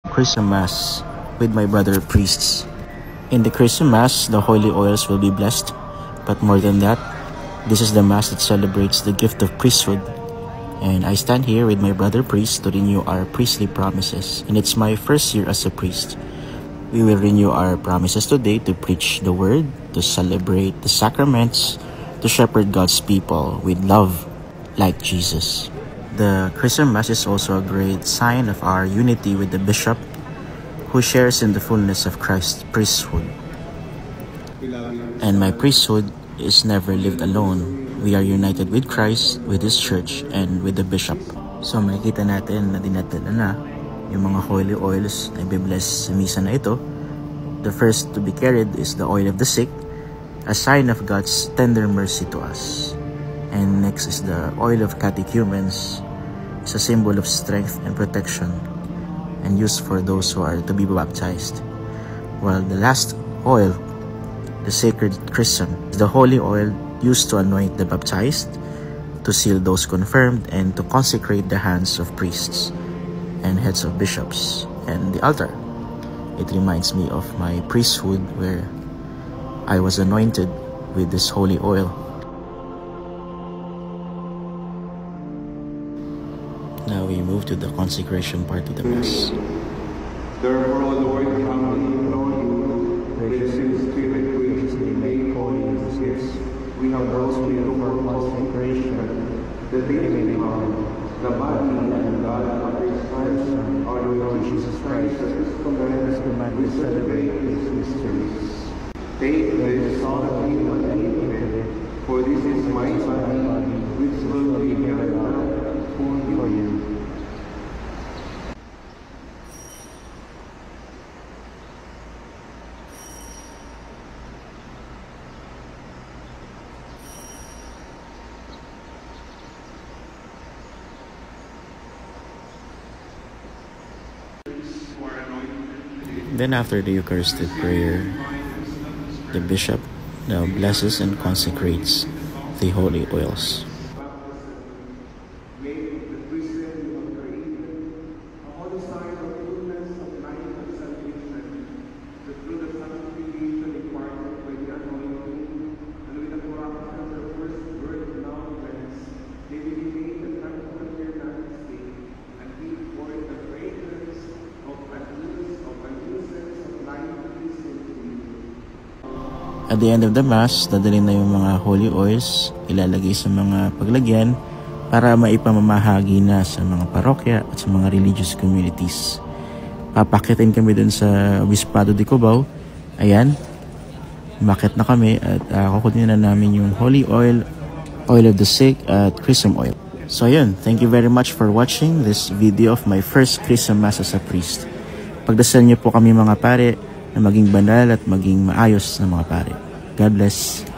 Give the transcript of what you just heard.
Chrism Mass with my brother priests. In the Chrism Mass, the holy oils will be blessed, but more than that, this is the Mass that celebrates the gift of priesthood. And I stand here with my brother priest to renew our priestly promises, and it's my first year as a priest. We will renew our promises today to preach the word, to celebrate the sacraments, to shepherd God's people with love like Jesus. The Chrism Mass is also a great sign of our unity with the bishop who shares in the fullness of Christ's priesthood. And my priesthood is never lived alone. We are united with Christ, with His church, and with the bishop. So makikita natin na dinadala na yung mga holy oils na i-bless sa misa na ito. The first to be carried is the oil of the sick, a sign of God's tender mercy to us. And next is the oil of catechumens. It's a symbol of strength and protection and used for those who are to be baptized. While the last oil, the sacred chrism, is the holy oil used to anoint the baptized, to seal those confirmed, and to consecrate the hands of priests and heads of bishops and the altar. It reminds me of my priesthood where I was anointed with this holy oil. Now we move to the consecration part of the Mass. Therefore, O Lord, we humbly implore you, blessed Spirit, which we make holy these gifts, we have brought to you for consecration, that they may become the body and blood of His Son, our Lord Jesus Christ, who has commanded to celebrate these mysteries. Take this solemn meal and eat it, for this is my body, which will be given up for you. Then after the Eucharistic prayer, the bishop now blesses and consecrates the holy oils. At the end of the Mass, dadalhin na yung mga holy oils, ilalagay sa mga paglagyan para maipamamahagi na sa mga parokya at sa mga religious communities. Papakitin kami dun sa Obispado de Cubao. Ayan, makit na kami at kukunin na namin yung holy oil, oil of the sick at chrism oil. So ayun, thank you very much for watching this video of my first Chrism Mass as a priest. Pagdasal niyo po kami mga pare na maging banal at maging maayos na mga pare. God bless.